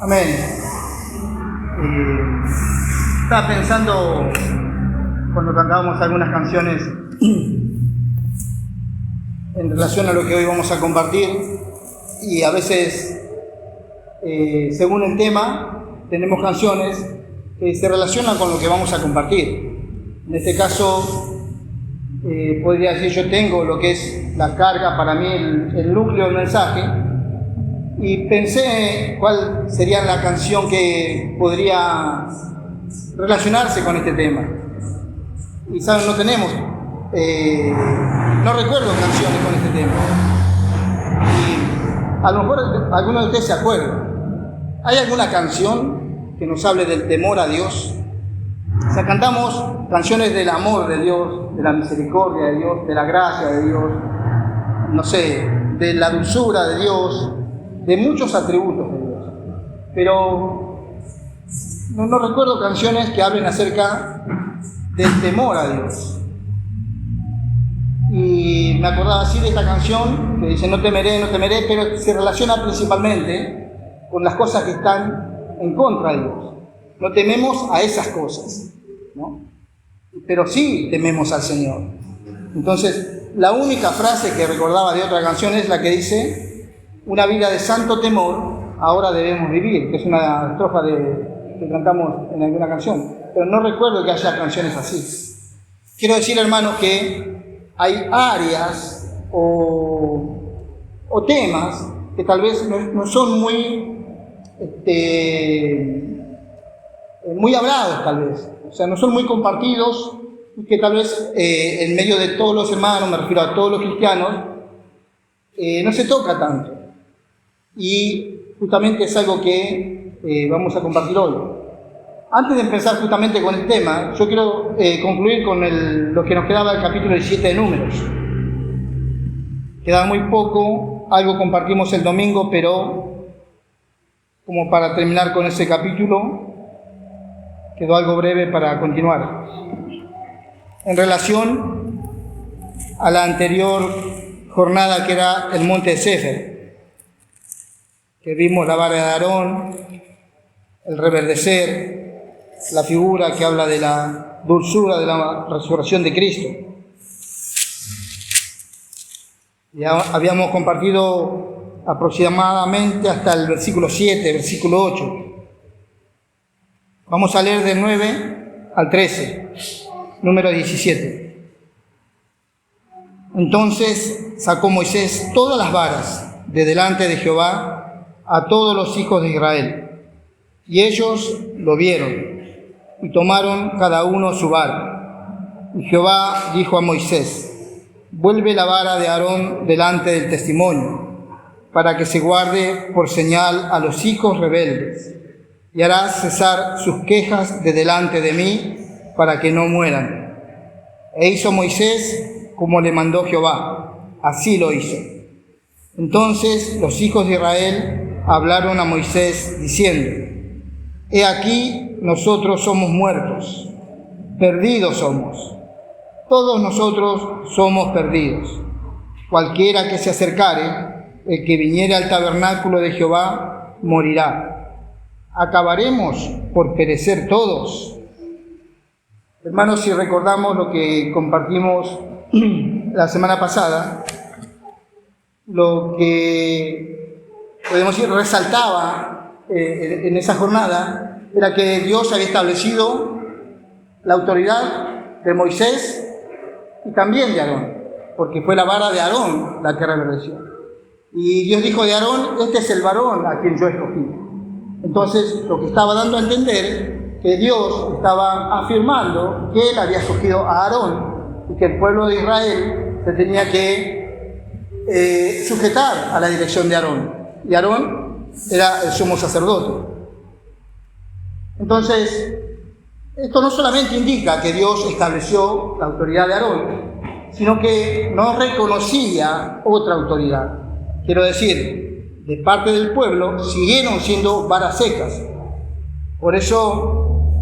Amén. Estaba pensando cuando cantábamos algunas canciones en relación a lo que hoy vamos a compartir, y a veces, según el tema, tenemos canciones que se relacionan con lo que vamos a compartir. En este caso, podría decir, yo tengo lo que es la carga, para mí el núcleo del mensaje, y pensé cuál sería la canción que podría relacionarse con este tema. Y saben, no tenemos, no recuerdo canciones con este tema. Y a lo mejor algunos de ustedes se acuerdan. ¿Hay alguna canción que nos hable del temor a Dios? O sea, cantamos canciones del amor de Dios, de la misericordia de Dios, de la gracia de Dios, no sé, de la dulzura de Dios, de muchos atributos de Dios. Pero no recuerdo canciones que hablen acerca del temor a Dios. Y me acordaba así de esta canción que dice no temeré, pero se relaciona principalmente con las cosas que están en contra de Dios. No tememos a esas cosas, ¿no? Pero sí tememos al Señor. Entonces, la única frase que recordaba de otra canción es la que dice: una vida de santo temor ahora debemos vivir, que es una estrofa que cantamos en alguna canción. Pero no recuerdo que haya canciones así. Quiero decir, hermanos, que hay áreas o temas que tal vez no son muy hablados, tal vez. O sea, no son muy compartidos, y que tal vez en medio de todos los hermanos, me refiero a todos los cristianos, no se toca tanto. Y justamente es algo que vamos a compartir hoy. Antes de empezar justamente con el tema, yo quiero concluir con lo que nos quedaba del capítulo 17 de Números. Queda muy poco, algo compartimos el domingo, pero como para terminar con ese capítulo, quedó algo breve para continuar. En relación a la anterior jornada, que era el monte de Sefer, que vimos la vara de Aarón, el reverdecer, la figura que habla de la dulzura de la resurrección de Cristo. Ya habíamos compartido aproximadamente hasta el versículo 7, versículo 8. Vamos a leer del 9 al 13, número 17. Entonces sacó Moisés todas las varas de delante de Jehová a todos los hijos de Israel, y ellos lo vieron, y tomaron cada uno su vara. Y Jehová dijo a Moisés: vuelve la vara de Aarón delante del testimonio, para que se guarde por señal a los hijos rebeldes, y harás cesar sus quejas de delante de mí, para que no mueran. E hizo Moisés como le mandó Jehová, así lo hizo. Entonces los hijos de Israel hablaron a Moisés diciendo: he aquí, nosotros somos muertos, perdidos somos. Todos nosotros somos perdidos. Cualquiera que se acercare, el que viniere al tabernáculo de Jehová, morirá. ¿Acabaremos por perecer todos? Hermanos, si recordamos lo que compartimos la semana pasada, lo que podemos decir resaltaba en esa jornada era que Dios había establecido la autoridad de Moisés y también de Aarón, porque fue la vara de Aarón la que reverdeció. Y Dios dijo de Aarón: este es el varón a quien yo escogí. Entonces, lo que estaba dando a entender que Dios estaba afirmando que él había escogido a Aarón y que el pueblo de Israel se tenía que sujetar a la dirección de Aarón. Y Aarón era el sumo sacerdote. Entonces, esto no solamente indica que Dios estableció la autoridad de Aarón, sino que no reconocía otra autoridad. Quiero decir, de parte del pueblo siguieron siendo varas secas. Por eso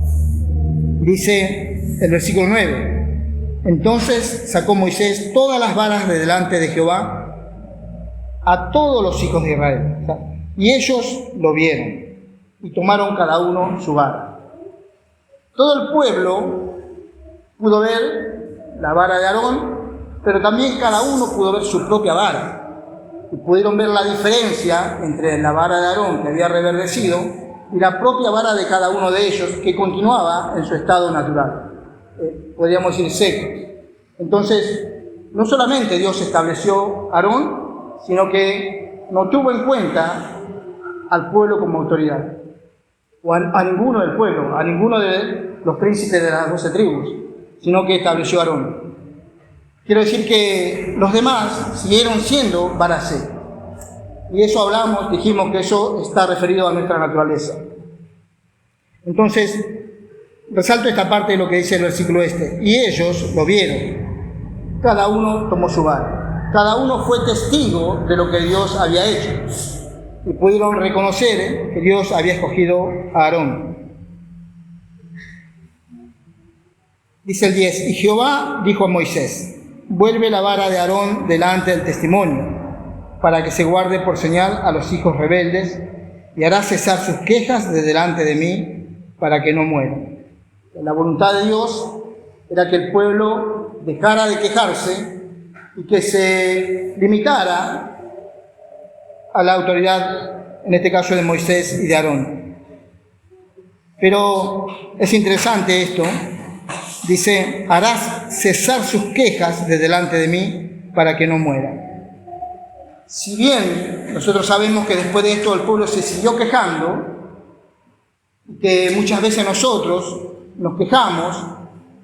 dice el versículo 9: entonces sacó Moisés todas las varas de delante de Jehová a todos los hijos de Israel, y ellos lo vieron. y tomaron cada uno su vara. Todo el pueblo pudo ver la vara de Aarón, pero también cada uno pudo ver su propia vara. Y pudieron ver la diferencia entre la vara de Aarón, que había reverdecido, y la propia vara de cada uno de ellos, que continuaba en su estado natural, podríamos decir seco. Entonces, no solamente Dios estableció a Aarón, sino que no tuvo en cuenta al pueblo como autoridad, o a ninguno del pueblo, a ninguno de los príncipes de las 12 tribus, sino que estableció a Aarón. Quiero decir que los demás siguieron siendo varas secas. Y eso hablamos, dijimos que eso está referido a nuestra naturaleza. Entonces, resalto esta parte de lo que dice el versículo este. Y ellos lo vieron. Cada uno tomó su vara. Cada uno fue testigo de lo que Dios había hecho. Y pudieron reconocer que Dios había escogido a Aarón. Dice el 10. Y Jehová dijo a Moisés: vuelve la vara de Aarón delante del testimonio, para que se guarde por señal a los hijos rebeldes, y hará cesar sus quejas de delante de mí, para que no mueran. La voluntad de Dios era que el pueblo dejara de quejarse y que se limitara a la autoridad, en este caso de Moisés y de Aarón. Pero es interesante esto. Dice: harás cesar sus quejas de delante de mí para que no mueran. Si bien nosotros sabemos que después de esto el pueblo se siguió quejando, que muchas veces nosotros nos quejamos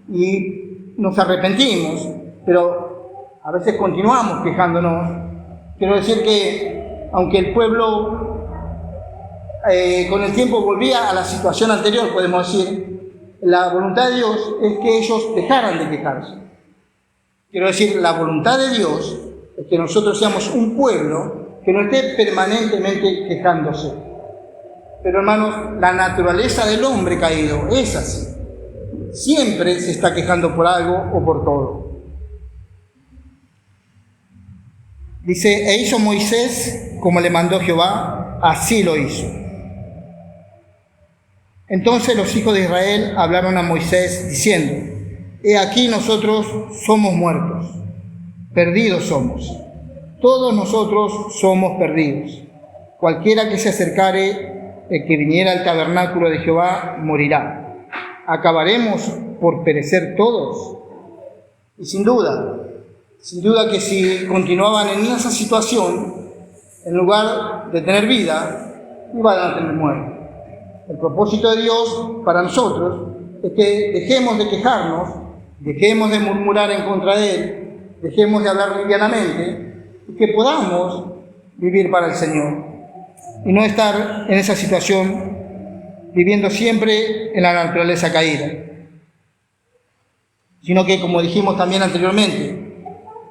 y nos arrepentimos, pero a veces continuamos quejándonos. Quiero decir que aunque el pueblo con el tiempo volvía a la situación anterior, podemos decir, la voluntad de Dios es que ellos dejaran de quejarse. Quiero decir, la voluntad de Dios es que nosotros seamos un pueblo que no esté permanentemente quejándose. Pero hermanos, la naturaleza del hombre caído es así. Siempre se está quejando por algo o por todo. Dice: e hizo Moisés como le mandó Jehová, así lo hizo. Entonces los hijos de Israel hablaron a Moisés diciendo: he aquí nosotros somos muertos, perdidos somos, todos nosotros somos perdidos. Cualquiera que se acercare, el que viniera al tabernáculo de Jehová, morirá. ¿Acabaremos por perecer todos? Y sin duda que si continuaban en esa situación, en lugar de tener vida, iban a tener muerte. El propósito de Dios para nosotros es que dejemos de quejarnos, dejemos de murmurar en contra de Él, dejemos de hablar livianamente y que podamos vivir para el Señor y no estar en esa situación viviendo siempre en la naturaleza caída, sino que, como dijimos también anteriormente,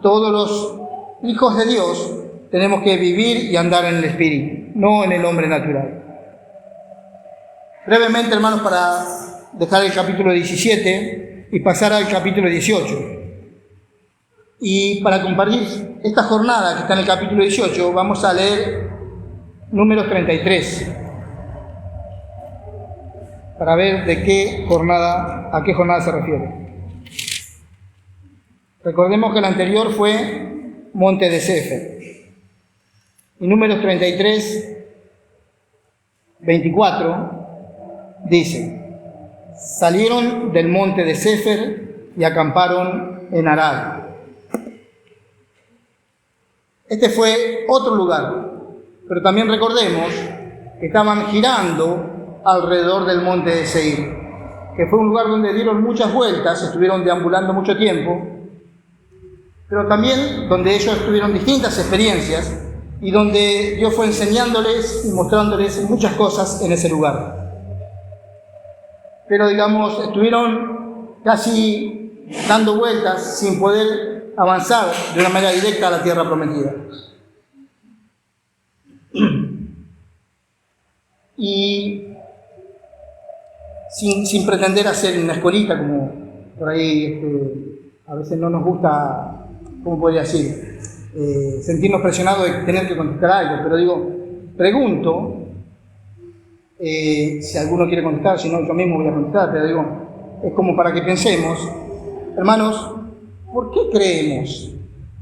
todos los hijos de Dios tenemos que vivir y andar en el Espíritu, no en el hombre natural. Brevemente, hermanos, para dejar el capítulo 17 y pasar al capítulo 18. Y para compartir esta jornada que está en el capítulo 18, vamos a leer Números 33, para ver a qué jornada se refiere. Recordemos que el anterior fue Monte de Sefer. Y Números 33, 24, dice: salieron del monte de Sefer y acamparon en Arad. Este fue otro lugar, pero también recordemos que estaban girando alrededor del monte de Seir, que fue un lugar donde dieron muchas vueltas, estuvieron deambulando mucho tiempo, pero también donde ellos tuvieron distintas experiencias y donde Dios fue enseñándoles y mostrándoles muchas cosas en ese lugar. Pero digamos, estuvieron casi dando vueltas sin poder avanzar de una manera directa a la tierra prometida. Y sin pretender hacer una escuelita, como por ahí a veces no nos gusta, ¿cómo podría decir? Sentirnos presionados de tener que contestar algo, pero digo, pregunto, Si alguno quiere contestar, si no, yo mismo voy a contestar, pero digo, es como para que pensemos, hermanos, ¿por qué creemos?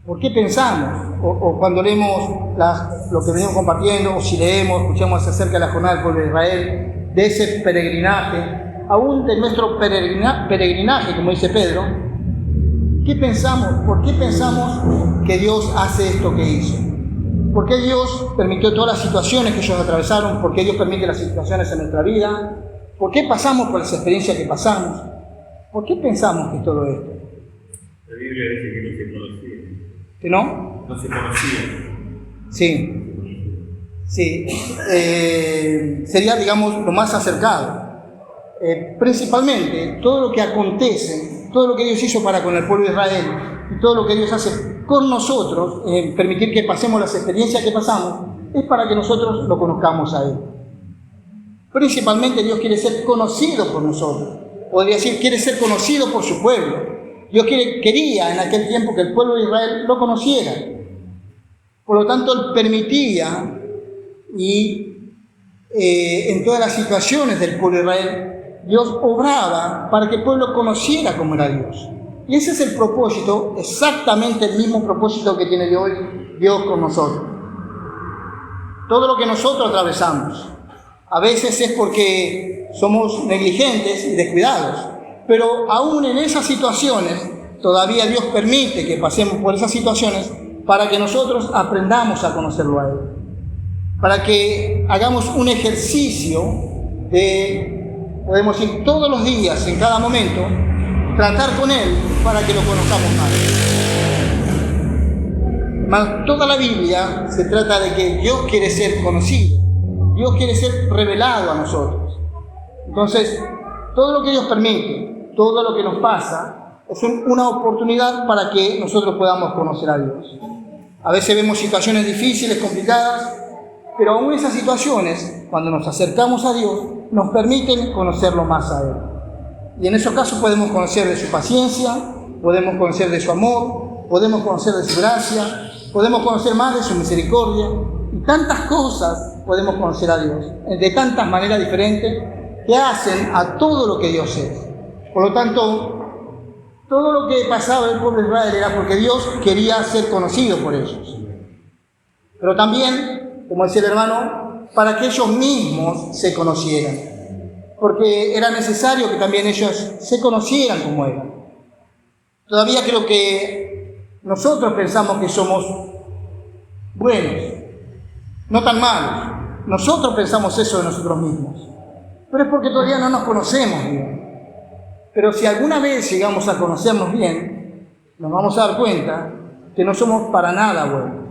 ¿Por qué pensamos? O cuando leemos lo que venimos compartiendo, o si leemos, escuchamos acerca de la jornada del pueblo de Israel, de ese peregrinaje, aún de nuestro peregrinaje, como dice Pedro, ¿qué pensamos? ¿Por qué pensamos que Dios hace esto que hizo? ¿Por qué Dios permitió todas las situaciones que ellos atravesaron? ¿Por qué Dios permite las situaciones en nuestra vida? ¿Por qué pasamos por las experiencias que pasamos? ¿Por qué pensamos que es todo esto? La Biblia dice que no se conocían. ¿Que no? No se conocían. Sí. Sería, digamos, lo más acercado. Principalmente, todo lo que acontece, todo lo que Dios hizo para con el pueblo de Israel y todo lo que Dios hace con nosotros, permitir que pasemos las experiencias que pasamos, es para que nosotros lo conozcamos a Él. Principalmente Dios quiere ser conocido por nosotros. Podría decir, quiere ser conocido por su pueblo. Dios quería en aquel tiempo que el pueblo de Israel lo conociera. Por lo tanto, Él permitía y en todas las situaciones del pueblo de Israel, Dios obraba para que el pueblo conociera cómo era Dios. Y ese es el propósito, exactamente el mismo propósito que tiene Dios con nosotros. Todo lo que nosotros atravesamos, a veces es porque somos negligentes y descuidados, pero aún en esas situaciones, todavía Dios permite que pasemos por esas situaciones para que nosotros aprendamos a conocerlo a Él. Para que hagamos un ejercicio de, podemos decir, todos los días, en cada momento, tratar con Él para que lo conozcamos más. Toda la Biblia se trata de que Dios quiere ser conocido, Dios quiere ser revelado a nosotros. Entonces, todo lo que Dios permite, todo lo que nos pasa, es una oportunidad para que nosotros podamos conocer a Dios. A veces vemos situaciones difíciles, complicadas, pero aún esas situaciones, cuando nos acercamos a Dios, nos permiten conocerlo más a Él. Y en esos casos podemos conocer de su paciencia, podemos conocer de su amor, podemos conocer de su gracia, podemos conocer más de su misericordia, y tantas cosas podemos conocer a Dios, de tantas maneras diferentes, que hacen a todo lo que Dios es. Por lo tanto, todo lo que pasaba en el pueblo de Israel era porque Dios quería ser conocido por ellos. Pero también, como decía el hermano, para que ellos mismos se conocieran. Porque era necesario que también ellos se conocieran como eran. Todavía creo que nosotros pensamos que somos buenos, no tan malos. Nosotros pensamos eso de nosotros mismos. Pero es porque todavía no nos conocemos bien. Pero si alguna vez llegamos a conocernos bien, nos vamos a dar cuenta que no somos para nada buenos.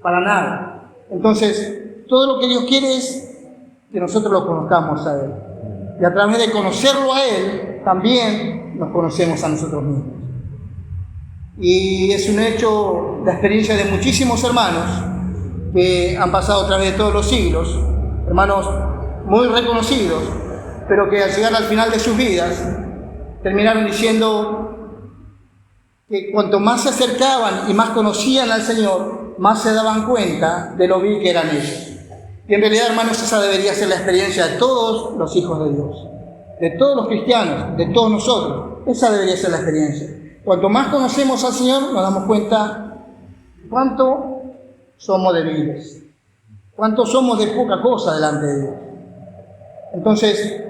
Para nada. Entonces, todo lo que Dios quiere es que nosotros lo conozcamos a Él. Y a través de conocerlo a Él, también nos conocemos a nosotros mismos. Y es un hecho, la experiencia de muchísimos hermanos que han pasado a través de todos los siglos, hermanos muy reconocidos, pero que al llegar al final de sus vidas, terminaron diciendo que cuanto más se acercaban y más conocían al Señor, más se daban cuenta de lo vil que eran ellos. Y en realidad, hermanos, esa debería ser la experiencia de todos los hijos de Dios, de todos los cristianos, de todos nosotros. Esa debería ser la experiencia. Cuanto más conocemos al Señor, nos damos cuenta cuánto somos débiles, cuánto somos de poca cosa delante de Dios. Entonces,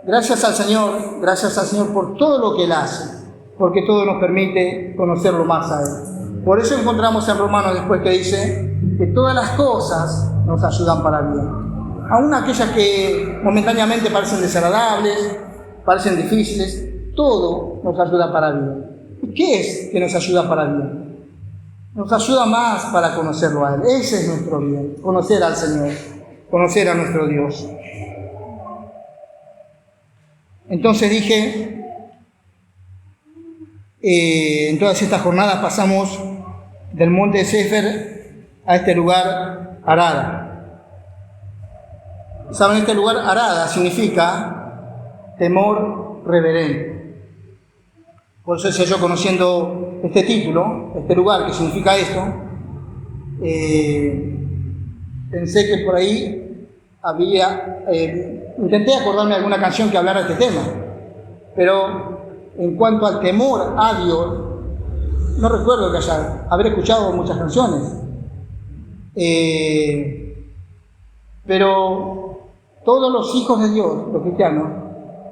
gracias al Señor por todo lo que Él hace, porque todo nos permite conocerlo más a Él. Por eso encontramos en Romanos después que dice que todas las cosas nos ayudan para bien. Aún aquellas que momentáneamente parecen desagradables, parecen difíciles, todo nos ayuda para bien. ¿Y qué es que nos ayuda para bien? Nos ayuda más para conocerlo a Él. Ese es nuestro bien, conocer al Señor, conocer a nuestro Dios. Entonces dije, en todas estas jornadas pasamos del monte Sefer a este lugar Arada. ¿Saben? Este lugar Arada significa temor reverente. Por eso yo, conociendo este título, este lugar que significa esto, pensé que por ahí intenté acordarme de alguna canción que hablara de este tema, pero en cuanto al temor a Dios, no recuerdo que haber escuchado muchas canciones, pero todos los hijos de Dios, los cristianos,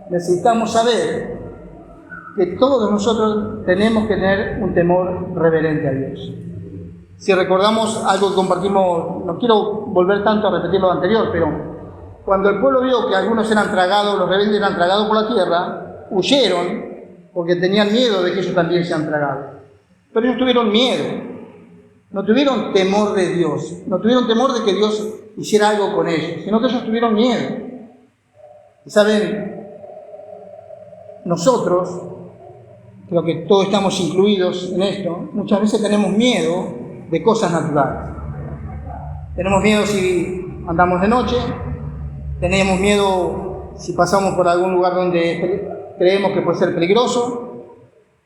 necesitamos saber que todos nosotros tenemos que tener un temor reverente a Dios. Si recordamos algo que compartimos, no quiero volver tanto a repetir lo anterior, pero cuando el pueblo vio que algunos eran tragados, los rebeldes eran tragados por la tierra, huyeron porque tenían miedo de que ellos también sean tragados. Pero ellos tuvieron miedo, no tuvieron temor de Dios, no tuvieron temor de que Dios hiciera algo con ellos, sino que ellos tuvieron miedo. Y saben, nosotros, creo que todos estamos incluidos en esto, muchas veces tenemos miedo de cosas naturales. Tenemos miedo si andamos de noche, tenemos miedo si pasamos por algún lugar donde creemos que puede ser peligroso,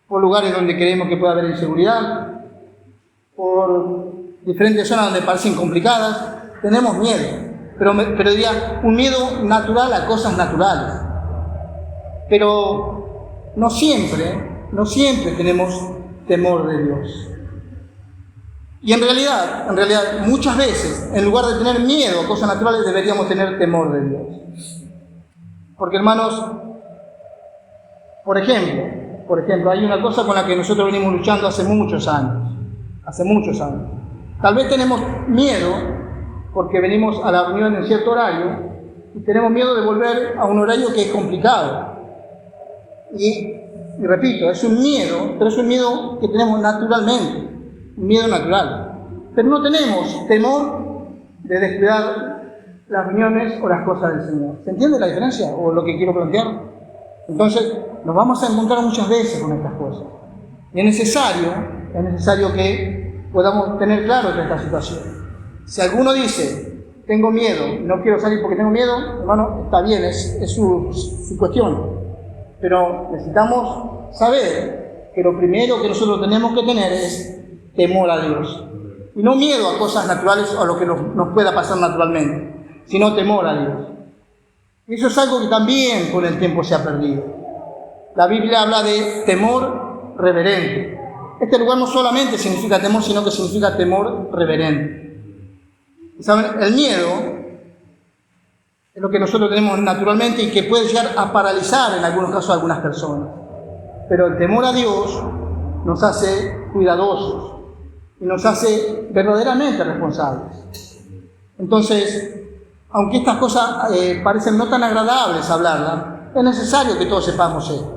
por lugares donde creemos que puede haber inseguridad, por diferentes zonas donde parecen complicadas. Tenemos miedo, pero diría un miedo natural a cosas naturales. Pero no siempre tenemos temor de Dios. Y en realidad, muchas veces, en lugar de tener miedo a cosas naturales, deberíamos tener temor de Dios. Porque, hermanos, por ejemplo, hay una cosa con la que nosotros venimos luchando hace muchos años. Tal vez tenemos miedo porque venimos a la reunión en cierto horario y tenemos miedo de volver a un horario que es complicado. Y repito, es un miedo, pero es un miedo que tenemos naturalmente. Un miedo natural, pero no tenemos temor de descuidar las reuniones o las cosas del Señor. ¿Se entiende la diferencia o lo que quiero plantear? Entonces, nos vamos a encontrar muchas veces con estas cosas. Y es necesario que podamos tener claro esta situación. Si alguno dice, tengo miedo, no quiero salir porque tengo miedo, hermano, está bien, es su cuestión. Pero necesitamos saber que lo primero que nosotros tenemos que tener es temor a Dios. Y no miedo a cosas naturales o a lo que nos pueda pasar naturalmente, sino temor a Dios. Y eso es algo que también con el tiempo se ha perdido. La Biblia habla de temor reverente. Este lugar no solamente significa temor, sino que significa temor reverente. Y saben, el miedo es lo que nosotros tenemos naturalmente y que puede llegar a paralizar en algunos casos a algunas personas. Pero el temor a Dios nos hace cuidadosos y nos hace verdaderamente responsables. Entonces, aunque estas cosas parecen no tan agradables hablarlas, es necesario que todos sepamos esto.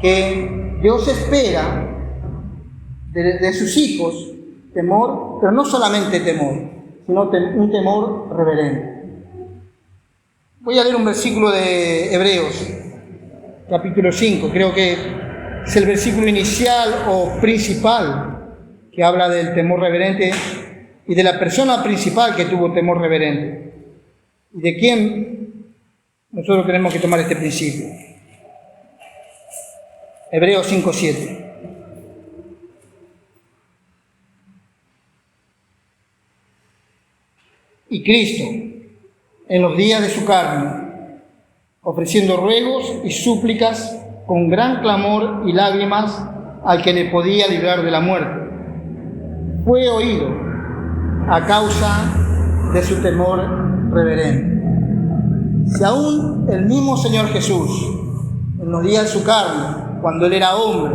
Que Dios espera de sus hijos temor, pero no solamente temor, sino un temor reverente. Voy a leer un versículo de Hebreos, capítulo 5, creo que es el versículo inicial o principal que habla del temor reverente y de la persona principal que tuvo temor reverente y de quién nosotros tenemos que tomar este principio. Hebreos 5:7. Y Cristo, en los días de su carne, ofreciendo ruegos y súplicas con gran clamor y lágrimas al que le podía librar de la muerte, fue oído a causa de su temor reverente. Si aún el mismo Señor Jesús, en los días de su carne, cuando Él era hombre,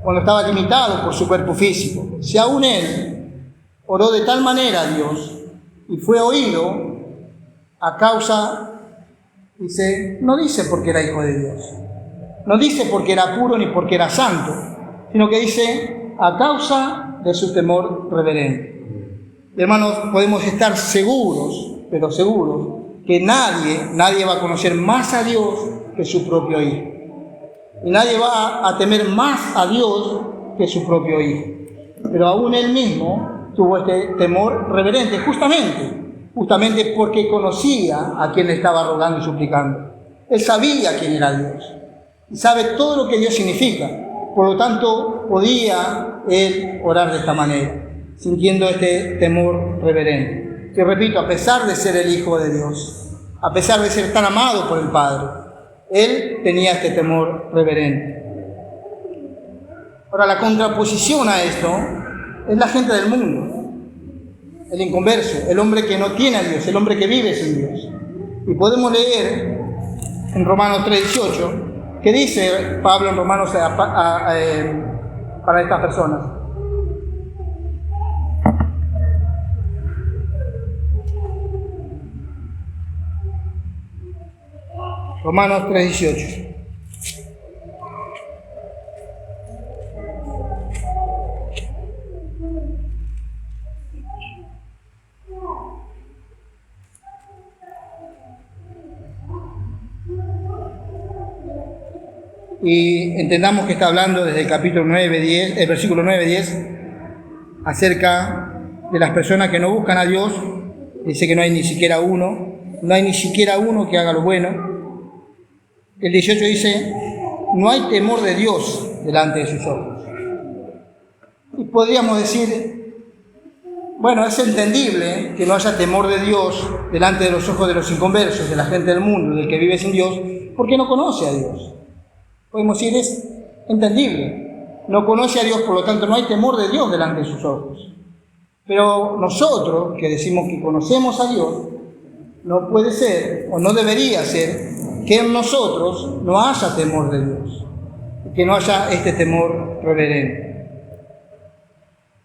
cuando estaba limitado por su cuerpo físico, si aún Él oró de tal manera a Dios y fue oído a causa, no dice porque era hijo de Dios, no dice porque era puro ni porque era santo, sino que dice a causa de su temor reverente. Hermanos, podemos estar seguros, pero seguros, que nadie va a conocer más a Dios que su propio Hijo. Y nadie va a temer más a Dios que su propio Hijo. Pero aún Él mismo tuvo este temor reverente, justamente porque conocía a quien le estaba rogando y suplicando. Él sabía quién era Dios y sabe todo lo que Dios significa. Por lo tanto, podía Él orar de esta manera, sintiendo este temor reverente. que repito, a pesar de ser el Hijo de Dios, a pesar de ser tan amado por el Padre, él tenía este temor reverente. Ahora, la contraposición a esto es la gente del mundo, el inconverso, el hombre que no tiene a Dios, el hombre que vive sin Dios. Y podemos leer en Romanos 3:18, que dice Pablo en Romanos para estas personas. Romanos 3:18. Y entendamos que está hablando desde el capítulo 9, el versículo 9-10, acerca de las personas que no buscan a Dios. Dice que no hay ni siquiera uno que haga lo bueno. El 18 dice, no hay temor de Dios delante de sus ojos. Y podríamos decir, bueno, es entendible que no haya temor de Dios delante de los ojos de los inconversos, de la gente del mundo, del que vive sin Dios, porque no conoce a Dios. Podemos decir, es entendible. No conoce a Dios, por lo tanto no hay temor de Dios delante de sus ojos. Pero nosotros, que decimos que conocemos a Dios, no puede ser, o no debería ser, que en nosotros no haya temor de Dios, que no haya este temor reverente.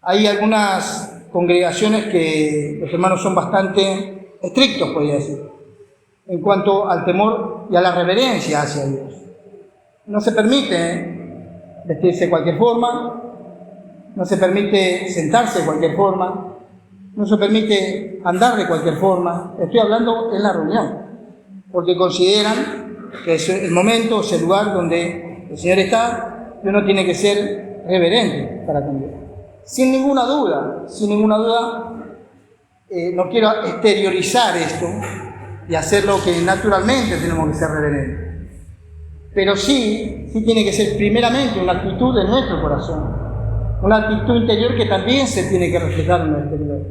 Hay algunas congregaciones que los hermanos son bastante estrictos, podría decir, en cuanto al temor y a la reverencia hacia Dios. No se permite vestirse de cualquier forma, no se permite sentarse de cualquier forma, no se permite andar de cualquier forma. Estoy hablando en la reunión, porque consideran que es el momento, es el lugar donde el Señor está, y uno tiene que ser reverente para con Dios. Sin ninguna duda, no quiero exteriorizar esto y hacer lo que naturalmente tenemos que ser reverentes. Pero sí tiene que ser primeramente una actitud de nuestro corazón, una actitud interior que también se tiene que reflejar en el exterior.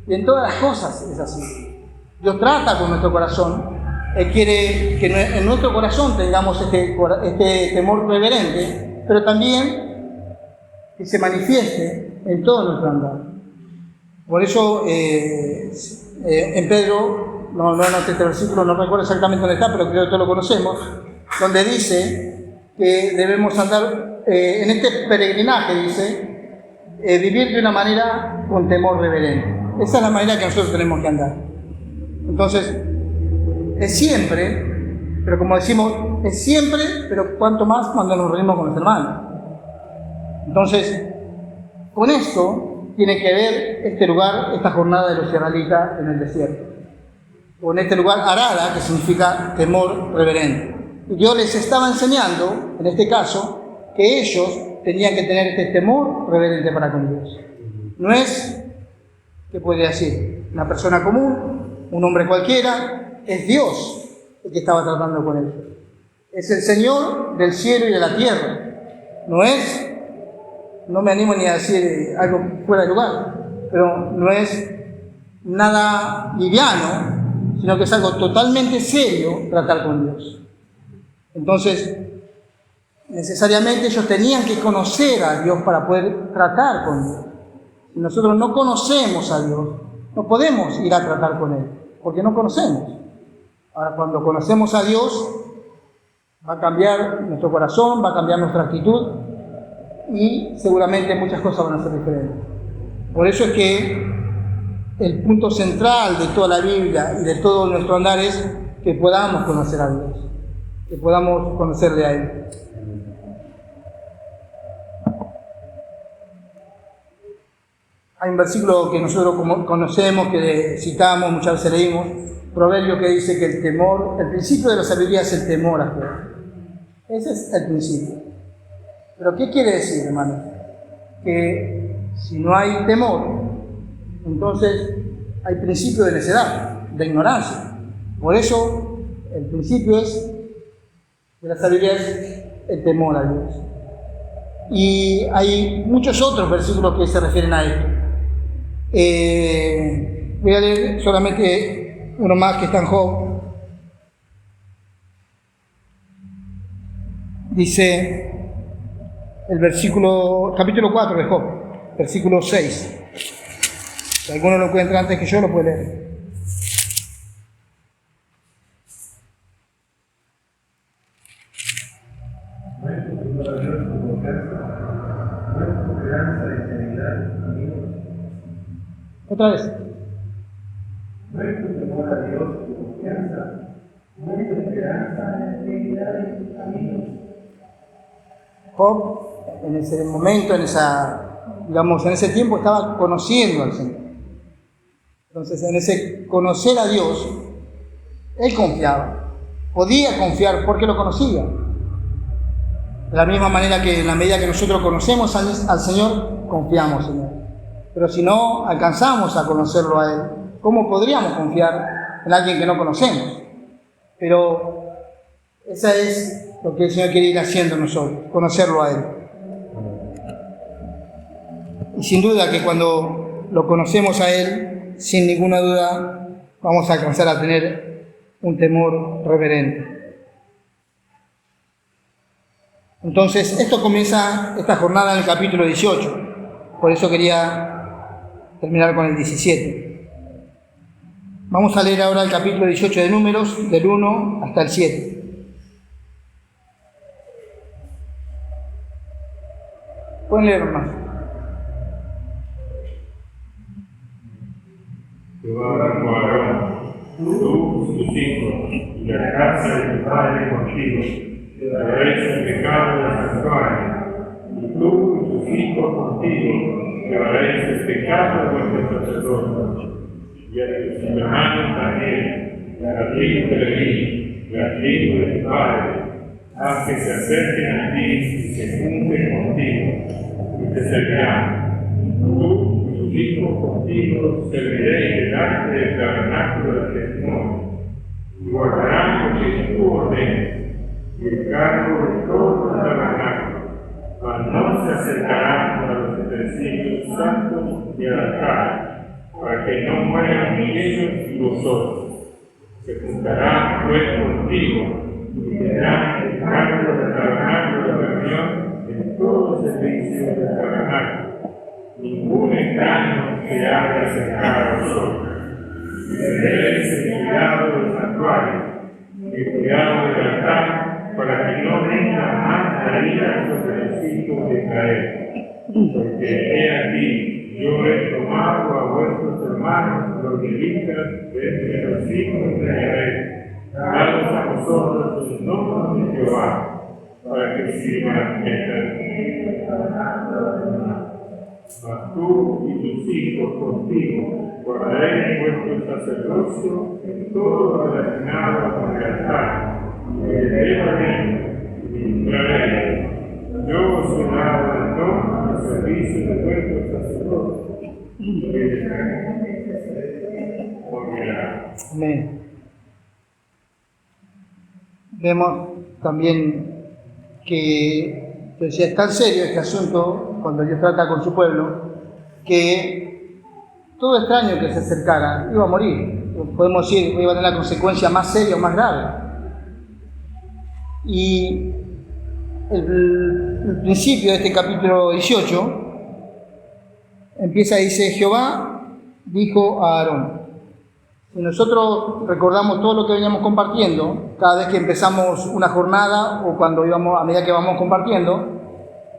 Y en todas las cosas es así. Dios trata con nuestro corazón, Él quiere que en nuestro corazón tengamos este temor reverente, pero también que se manifieste en todo nuestro andar. Por eso en Pedro, no anoté este versículo, no recuerdo exactamente dónde está, pero creo que todos lo conocemos, donde dice que debemos andar en este peregrinaje, dice, vivir de una manera con temor reverente. Esa es la manera que nosotros tenemos que andar. Entonces, es siempre, pero como decimos, es siempre, pero cuanto más cuando nos reunimos con los hermanos. Entonces, con esto tiene que ver este lugar, esta jornada de los israelitas en el desierto. Con este lugar arada, que significa temor reverente. Y Dios les estaba enseñando, en este caso, que ellos tenían que tener este temor reverente para con Dios. No es, ¿qué podría decir? Una persona común, un hombre cualquiera, es Dios el que estaba tratando con ellos. Es el Señor del cielo y de la tierra. No me animo ni a decir algo fuera de lugar, pero no es nada liviano, sino que es algo totalmente serio tratar con Dios. Entonces, necesariamente ellos tenían que conocer a Dios para poder tratar con Dios. Si nosotros no conocemos a Dios, no podemos ir a tratar con Él, porque no conocemos. Ahora, cuando conocemos a Dios, va a cambiar nuestro corazón, va a cambiar nuestra actitud y seguramente muchas cosas van a ser diferentes. Por eso es que el punto central de toda la Biblia y de todo nuestro andar es que podamos conocer a Dios, que podamos conocerle a Él. Hay un versículo que nosotros conocemos, que citamos, muchas veces leímos, Proverbio, que dice que el principio de la sabiduría es el temor a Jehová. Ese es el principio. Pero ¿qué quiere decir, hermano? Que si no hay temor, entonces hay principio de necedad, de ignorancia. Por eso el principio de la sabiduría es el temor a Dios. Y hay muchos otros versículos que se refieren a esto. Voy a leer solamente uno más que está en Job. Dice el capítulo 4 de Job, versículo 6. Si alguno lo encuentra antes que yo, lo puede leer. Otra vez. No es tu temor a Dios tu confianza, no es tu esperanza en la integridad de tus caminos. Job, en ese momento, en ese tiempo, estaba conociendo al Señor. Entonces, en ese conocer a Dios, él confiaba. Podía confiar porque lo conocía. De la misma manera que en la medida que nosotros conocemos al Señor, confiamos en Él. Pero si no alcanzamos a conocerlo a Él, ¿cómo podríamos confiar en alguien que no conocemos? Pero esa es lo que el Señor quiere ir haciendo en nosotros, conocerlo a Él. Y sin duda que cuando lo conocemos a Él, sin ninguna duda, vamos a alcanzar a tener un temor reverente. Entonces, esto comienza esta jornada en el capítulo 18. Por eso quería terminar con el 17. Vamos a leer ahora el capítulo 18 de Números, del 1 hasta el 7. Pueden leer más. Jehová dijo a Aarón: tú, tus hijos y la casa de tu padre contigo, llevaréis el pecado del santuario, y tú y tus hijos contigo llevaréis el pecado de vuestros sacerdotes, y a tus hermanos también, la tribu de Leví, la tribu de tu padre, haz que se acerquen a ti y se junten contigo, y te servirán. Tú y tus hijos contigo serviréis delante del tabernáculo del testimonio, y guardarán lo que tú ordenes, y el cargo de todo el tabernáculo, mas no se acercarán a los utensilios santos ni al altar, para que no mueran ni ellos ni vosotros. Se juntarán pues contigo y tendrán el cargo del tabernáculo de reunión en todo servicio del tabernáculo. Ningún extraño se ha de acercar a vosotros. Y tendréis el cuidado del santuario, el cuidado del altar, para que no venga más la ira sobre los hijos de Israel. Porque he aquí, yo he tomado a vuestros hermanos, los levitas, de entre los hijos de Israel, dados a vosotros los nombres de Jehová, para que sirvan mientras. Mas tú y tus hijos contigo guardaréis vuestro sacerdocio en todo lo relacionado con el altar, y ministraréis. Yo os he dado el don al servicio de vuestros sacerdotes. Amén. Vemos también que es tan serio este asunto cuando Dios trata con su pueblo, que todo extraño que se acercara iba a morir. Podemos decir que iba a tener la consecuencia más seria o más grave. Y el principio de este capítulo 18 empieza, dice: Jehová dijo a Aarón. Y nosotros recordamos todo lo que veníamos compartiendo, cada vez que empezamos una jornada o cuando íbamos, a medida que vamos compartiendo,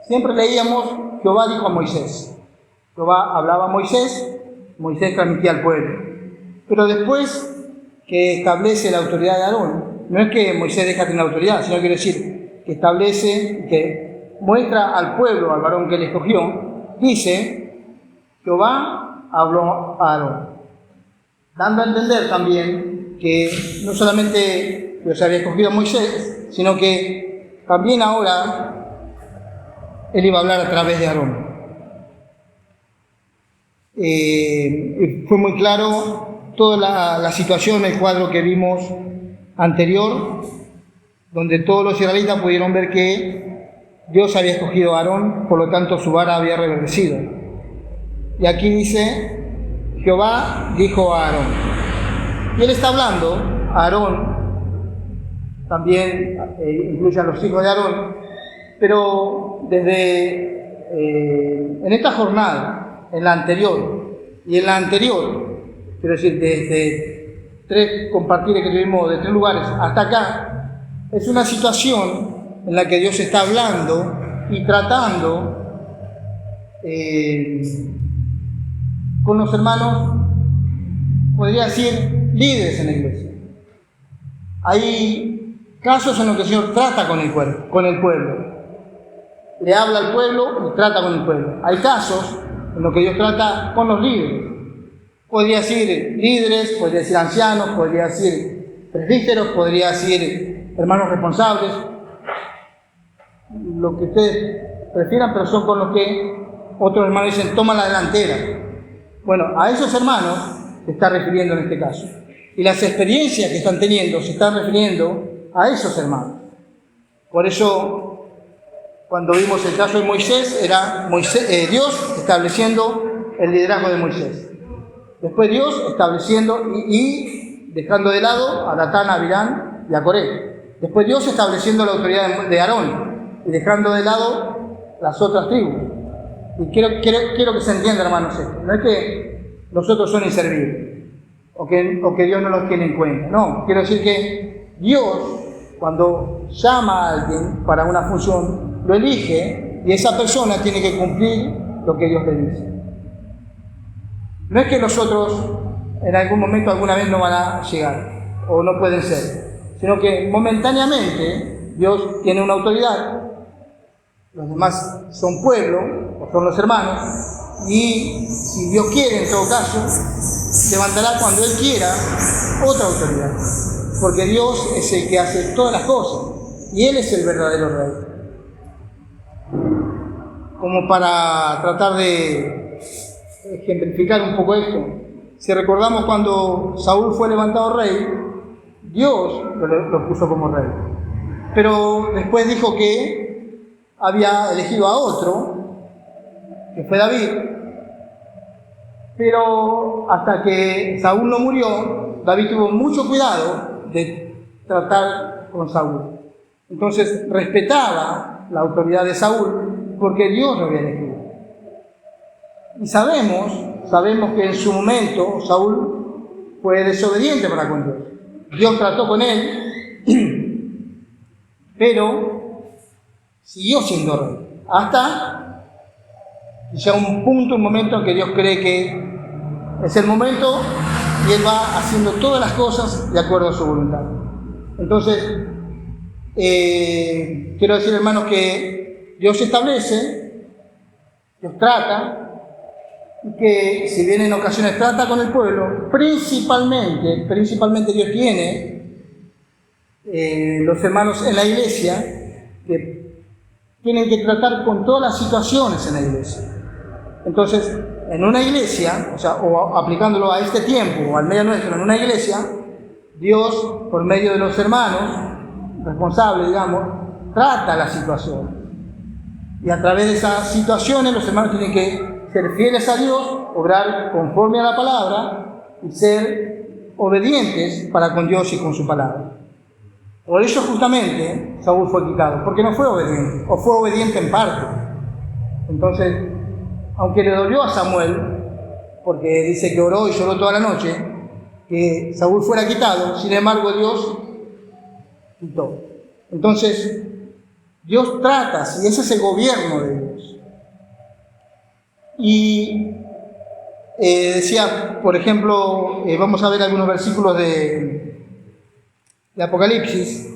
siempre leíamos: Jehová dijo a Moisés. Jehová hablaba a Moisés, Moisés transmitía al pueblo. Pero después que establece la autoridad de Aarón, no es que Moisés deja de tener autoridad, sino quiere decir que establece, que muestra al pueblo, al varón que él escogió, dice: Jehová habló a Aarón, dando a entender también que no solamente Dios había escogido a Moisés, sino que también ahora él iba a hablar a través de Aarón. Fue muy claro toda la situación, el cuadro que vimos anterior, donde todos los israelitas pudieron ver que Dios había escogido a Aarón, por lo tanto su vara había reverdecido. Y aquí dice: Jehová dijo a Aarón. Y él está hablando, a Aarón, también incluye a los hijos de Aarón, pero en esta jornada, en la anterior, y en la anterior, quiero decir, desde 3 compartires que tuvimos de 3 lugares hasta acá, es una situación en la que Dios está hablando y tratando con los hermanos, podría decir, líderes en la iglesia. Hay casos en los que el Señor trata con el pueblo. Le habla al pueblo y trata con el pueblo. Hay casos en los que Dios trata con los líderes. Podría decir líderes, podría decir ancianos, podría decir presbíteros, podría decir hermanos responsables, lo que ustedes prefieran, pero son con los que otros hermanos dicen, toma la delantera. Bueno, a esos hermanos se está refiriendo en este caso. Y las experiencias que están teniendo se están refiriendo a esos hermanos. Por eso, cuando vimos el caso de Moisés, era Dios estableciendo el liderazgo de Moisés. Después Dios estableciendo y dejando de lado a Datán, a Abiram y a Coré. Después Dios estableciendo la autoridad de Aarón y dejando de lado las otras tribus. Y quiero que se entienda, hermanos, esto. No es que los otros son inservibles o que Dios no los tiene en cuenta. No, quiero decir que Dios, cuando llama a alguien para una función, lo elige y esa persona tiene que cumplir lo que Dios le dice. No es que los otros en algún momento, alguna vez no van a llegar o no pueden ser, sino que momentáneamente Dios tiene una autoridad, los demás son pueblo o son los hermanos, y si Dios quiere, en todo caso, levantará cuando Él quiera otra autoridad, porque Dios es el que hace todas las cosas y Él es el verdadero Rey. Como para tratar de ejemplificar un poco esto, si recordamos cuando Saúl fue levantado rey, Dios lo puso como rey, pero después dijo que había elegido a otro, que fue David, pero hasta que Saúl no murió, David tuvo mucho cuidado de tratar con Saúl. Entonces respetaba la autoridad de Saúl porque Dios lo había elegido. Y sabemos que en su momento Saúl fue desobediente para con Dios. Dios trató con él, pero siguió siendo rey. Hasta ya un momento en que Dios cree que es el momento y Él va haciendo todas las cosas de acuerdo a su voluntad. Entonces, quiero decir, hermanos, que Dios establece, Dios trata, y que si bien en ocasiones trata con el pueblo, principalmente Dios tiene los hermanos en la iglesia que tienen que tratar con todas las situaciones en la iglesia. Entonces, en una iglesia, o aplicándolo a este tiempo, o al medio nuestro, en una iglesia, Dios, por medio de los hermanos responsables, digamos, trata la situación. Y a través de esas situaciones, los hermanos tienen que ser fieles a Dios, obrar conforme a la palabra y ser obedientes para con Dios y con su palabra. Por eso justamente Saúl fue quitado, porque no fue obediente, o fue obediente en parte. Entonces, aunque le dolió a Samuel, porque dice que oró y lloró toda la noche, que Saúl fuera quitado, sin embargo Dios quitó. Entonces, Dios trata, y ese es el gobierno de Dios. Y decía, por ejemplo, vamos a ver algunos versículos de Apocalipsis,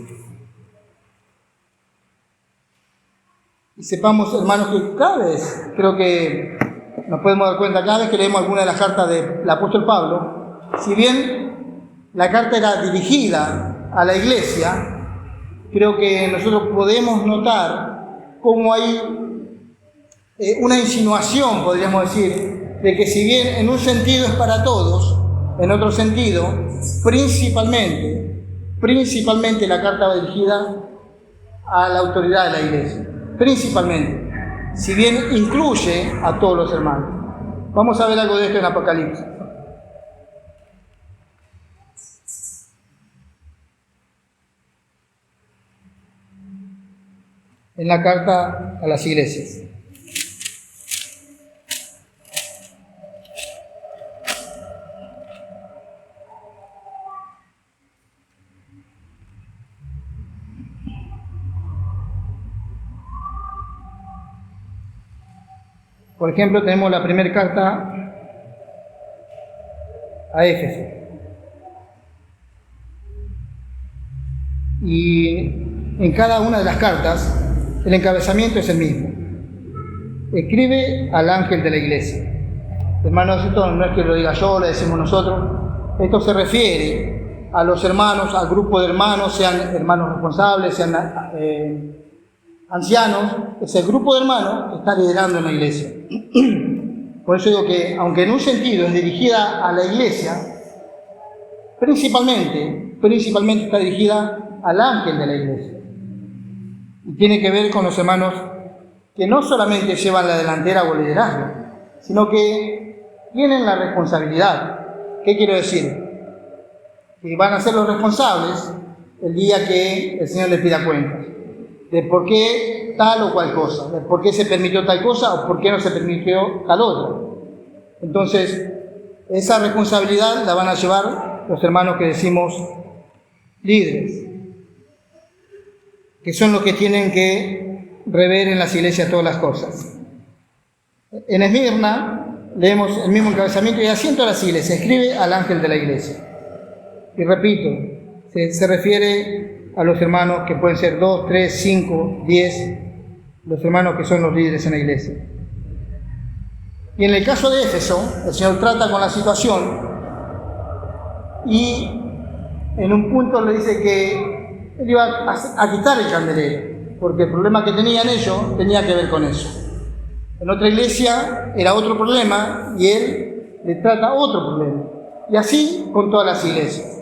y sepamos, hermanos, que cada vez, creo que nos podemos dar cuenta, cada vez que leemos alguna de las cartas del apóstol Pablo, si bien la carta era dirigida a la iglesia, creo que nosotros podemos notar cómo hay una insinuación, podríamos decir, de que si bien en un sentido es para todos, en otro sentido, principalmente la carta va dirigida a la autoridad de la iglesia, principalmente, si bien incluye a todos los hermanos. Vamos a ver algo de esto en Apocalipsis. en la carta a las iglesias. Por ejemplo, tenemos la primera carta a Éfeso. Y en cada una de las cartas, el encabezamiento es el mismo. Escribe al ángel de la iglesia. Hermanos, esto no es que lo diga yo, lo decimos nosotros. Esto se refiere a los hermanos, al grupo de hermanos, sean hermanos responsables, sean ancianos. Es el grupo de hermanos que está liderando en la iglesia. Por eso digo que, aunque en un sentido es dirigida a la iglesia, principalmente está dirigida al ángel de la iglesia. Y tiene que ver con los hermanos que no solamente llevan la delantera o el liderazgo, sino que tienen la responsabilidad. ¿Qué quiero decir? Que van a ser los responsables el día que el Señor les pida cuentas de por qué tal o cual cosa, de por qué se permitió tal cosa o por qué no se permitió tal otra. Entonces, esa responsabilidad la van a llevar los hermanos que decimos líderes, que son los que tienen que rever en las iglesias todas las cosas. En Esmirna leemos el mismo encabezamiento: y asiento a las iglesias, escribe al ángel de la iglesia. Y repito, se refiere a los hermanos que pueden ser 2, 3, 5, 10, los hermanos que son los líderes en la iglesia. Y en el caso de Éfeso, el Señor trata con la situación y en un punto le dice que Él iba a quitar el candelero, porque el problema que tenían ellos tenía que ver con eso. En otra iglesia era otro problema y Él le trata otro problema. Y así con todas las iglesias.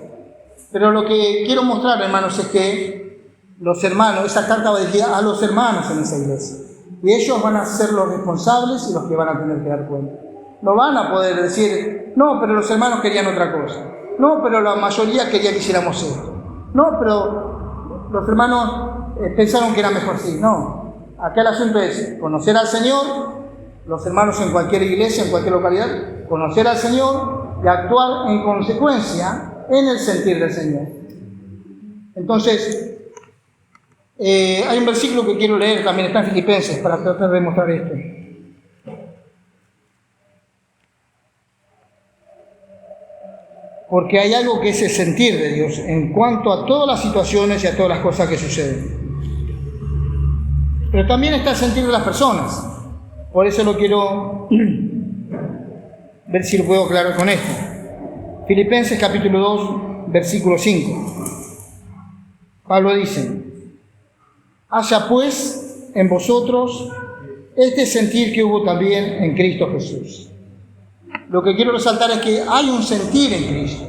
Pero lo que quiero mostrar, hermanos, es que los hermanos, esa carta va dirigida a los hermanos en esa iglesia. Y ellos van a ser los responsables y los que van a tener que dar cuenta. No van a poder decir, no, pero los hermanos querían otra cosa. No, pero la mayoría quería que hiciéramos esto. No, pero los hermanos pensaron que era mejor así. No, acá el asunto es conocer al Señor, los hermanos en cualquier iglesia, en cualquier localidad, conocer al Señor y actuar en consecuencia en el sentir del Señor. Entonces, hay un versículo que quiero leer, también está en Filipenses, para tratar de mostrar esto. Porque hay algo que es el sentir de Dios en cuanto a todas las situaciones y a todas las cosas que suceden. Pero también está el sentir de las personas. Por eso lo quiero ver si lo puedo aclarar con esto. Filipenses capítulo 2, versículo 5. Pablo dice: haya pues en vosotros este sentir que hubo también en Cristo Jesús. Lo que quiero resaltar es que hay un sentir en Cristo.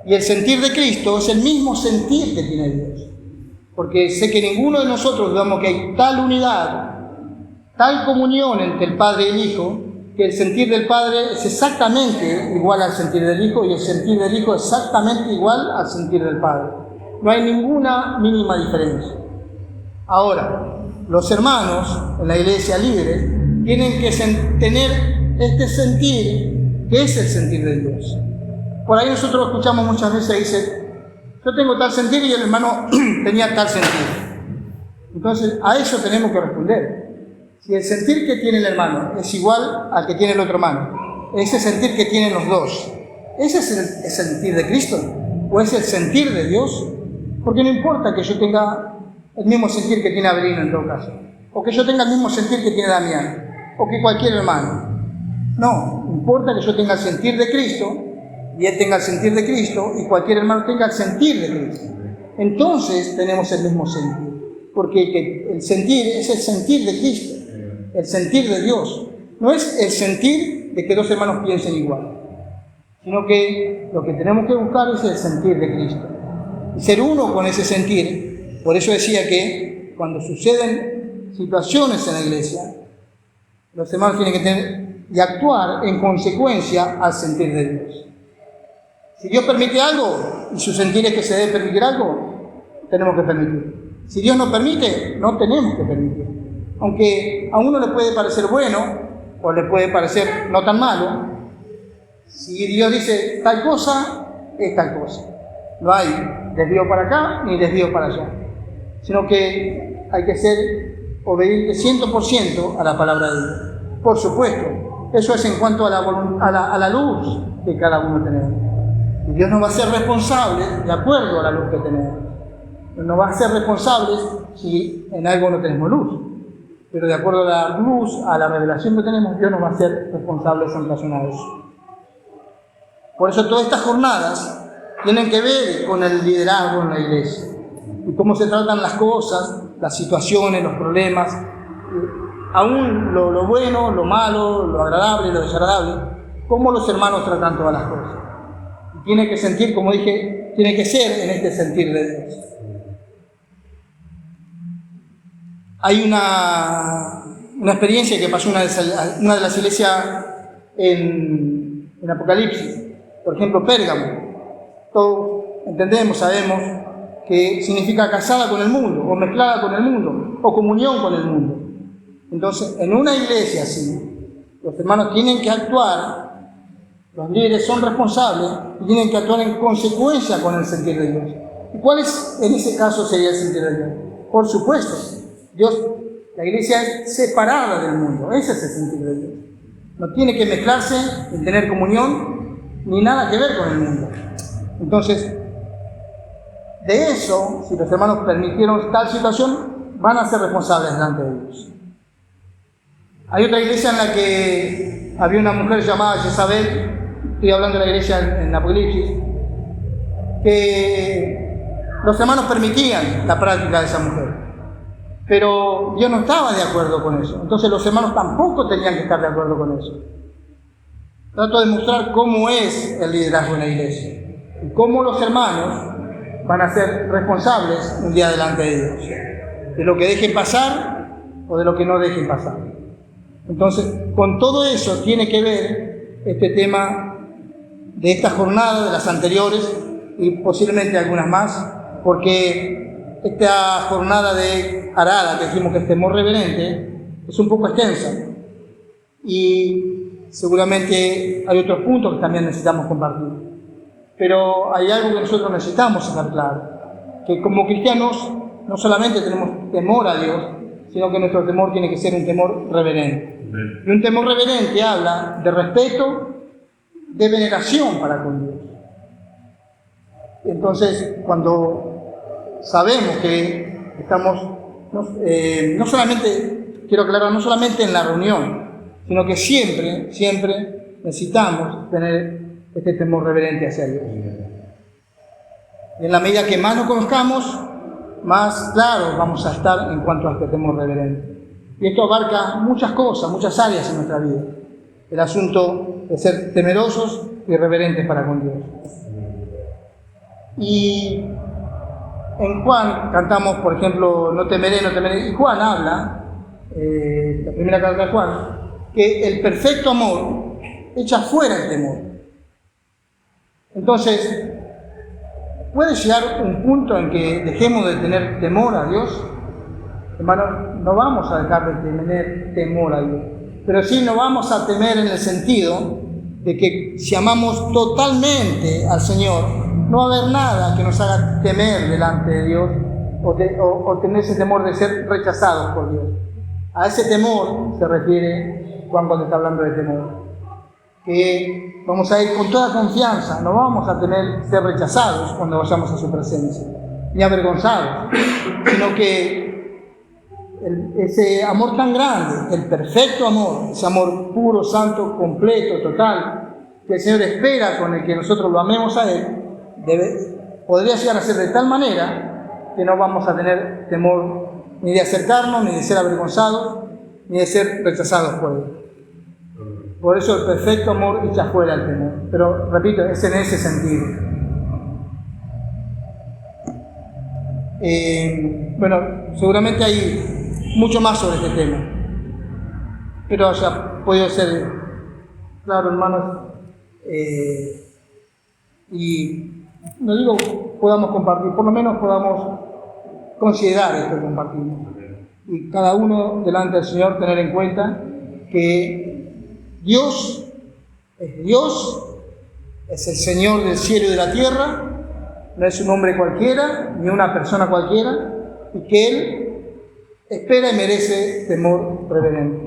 Y el sentir de Cristo es el mismo sentir que tiene Dios. Porque sé que ninguno de nosotros dudamos que hay tal unidad, tal comunión entre el Padre y el Hijo, que el sentir del Padre es exactamente igual al sentir del Hijo y el sentir del Hijo es exactamente igual al sentir del Padre. No hay ninguna mínima diferencia. Ahora, los hermanos en la iglesia líderes tienen que tener este sentir, que es el sentir de Dios. Por ahí nosotros escuchamos muchas veces, dice, yo tengo tal sentir y el hermano tenía tal sentir. Entonces, a eso tenemos que responder. Si el sentir que tiene el hermano es igual al que tiene el otro hermano, ese sentir que tienen los dos, ¿ese es el sentir de Cristo? ¿O es el sentir de Dios? Porque no importa que yo tenga el mismo sentir que tiene Abelino en todo caso, o que yo tenga el mismo sentir que tiene Damián, o que cualquier hermano. No, importa que yo tenga el sentir de Cristo, y él tenga el sentir de Cristo, y cualquier hermano tenga el sentir de Cristo. Entonces tenemos el mismo sentir, porque el sentir es el sentir de Cristo, el sentir de Dios. No es el sentir de que dos hermanos piensen igual, sino que lo que tenemos que buscar es el sentir de Cristo. Y ser uno con ese sentir. Por eso decía que cuando suceden situaciones en la iglesia, los hermanos tienen que tener y actuar en consecuencia al sentir de Dios. Si Dios permite algo y su sentir es que se debe permitir algo, tenemos que permitir. Si Dios nos permite, no tenemos que permitir. Aunque a uno le puede parecer bueno o le puede parecer no tan malo, si Dios dice tal cosa, es tal cosa. No hay desvío para acá ni desvío para allá, sino que hay que ser obediente 100% a la palabra de Dios. Por supuesto, eso es en cuanto a la luz que cada uno tenemos. Y Dios nos va a hacer responsables de acuerdo a la luz que tenemos. Nos va a hacer responsables si en algo no tenemos luz. Pero de acuerdo a la luz, a la revelación que tenemos, Dios nos va a hacer responsables en relación a eso. Por eso todas estas jornadas tienen que ver con el liderazgo en la iglesia. Y cómo se tratan las cosas, las situaciones, los problemas, aún lo bueno, lo malo, lo agradable, lo desagradable, cómo los hermanos tratan todas las cosas. Y tiene que sentir, como dije, tiene que ser en este sentir de Dios. Hay una experiencia que pasó en una de las iglesias en Apocalipsis, por ejemplo, Pérgamo. Todos entendemos, sabemos que significa casada con el mundo, o mezclada con el mundo, o comunión con el mundo. Entonces, en una iglesia así, los hermanos tienen que actuar, los líderes son responsables y tienen que actuar en consecuencia con el sentir de Dios. ¿Y cuál es, en ese caso, sería el sentir de Dios? Por supuesto, la iglesia es separada del mundo, ese es el sentir de Dios. No tiene que mezclarse, ni tener comunión, ni nada que ver con el mundo. Entonces, de eso, si los hermanos permitieron tal situación, van a ser responsables delante de Dios. Hay otra iglesia en la que había una mujer llamada Jezabel, estoy hablando de la iglesia en Apocalipsis, que los hermanos permitían la práctica de esa mujer. Pero Dios no estaba de acuerdo con eso. Entonces los hermanos tampoco tenían que estar de acuerdo con eso. Trato de mostrar cómo es el liderazgo en la iglesia y cómo los hermanos van a ser responsables un día delante de Dios, de lo que dejen pasar o de lo que no dejen pasar. Entonces, con todo eso tiene que ver este tema de esta jornada, de las anteriores y posiblemente algunas más, porque esta jornada de Arada, que dijimos que es temor reverente, es un poco extensa y seguramente hay otros puntos que también necesitamos compartir. Pero hay algo que nosotros necesitamos dejar claro, que como cristianos no solamente tenemos temor a Dios, sino que nuestro temor tiene que ser un temor reverente. Y un temor reverente habla de respeto, de veneración para con Dios. Entonces, cuando sabemos que estamos, no solamente, quiero aclarar, no solamente en la reunión, sino que siempre necesitamos tener este temor reverente hacia Dios. Y en la medida que más nos conozcamos, más claros vamos a estar en cuanto a este temor reverente. Y esto abarca muchas cosas, muchas áreas en nuestra vida. El asunto de ser temerosos y reverentes para con Dios. Y en Juan cantamos, por ejemplo, no temeré, no temeré. Y Juan habla, la primera carta de Juan, que el perfecto amor echa fuera el temor. Entonces, ¿puede llegar un punto en que dejemos de tener temor a Dios? Hermanos, no vamos a dejar de tener temor a Dios, pero sí no vamos a temer en el sentido de que si amamos totalmente al Señor, no va a haber nada que nos haga temer delante de Dios o tener ese temor de ser rechazados por Dios. A ese temor se refiere Juan cuando está hablando de temor. Que vamos a ir con toda confianza, no vamos a temer ser rechazados cuando vayamos a su presencia, ni avergonzados, sino que ese amor tan grande, el perfecto amor, ese amor puro, santo, completo, total, que el Señor espera con el que nosotros lo amemos a Él, podría llegar a ser de tal manera que no vamos a tener temor ni de acercarnos, ni de ser avergonzados, ni de ser rechazados por Él. Por eso el perfecto amor echa fuera el temor. Pero, repito, es en ese sentido. Bueno, seguramente hay mucho más sobre este tema. Pero haya podido ser claro, hermanos. Y no digo podamos compartir, por lo menos podamos considerar esto que compartimos. Y cada uno delante del Señor tener en cuenta que Dios, es el Señor del cielo y de la tierra, no es un hombre cualquiera, ni una persona cualquiera, y que Él espera y merece temor reverente.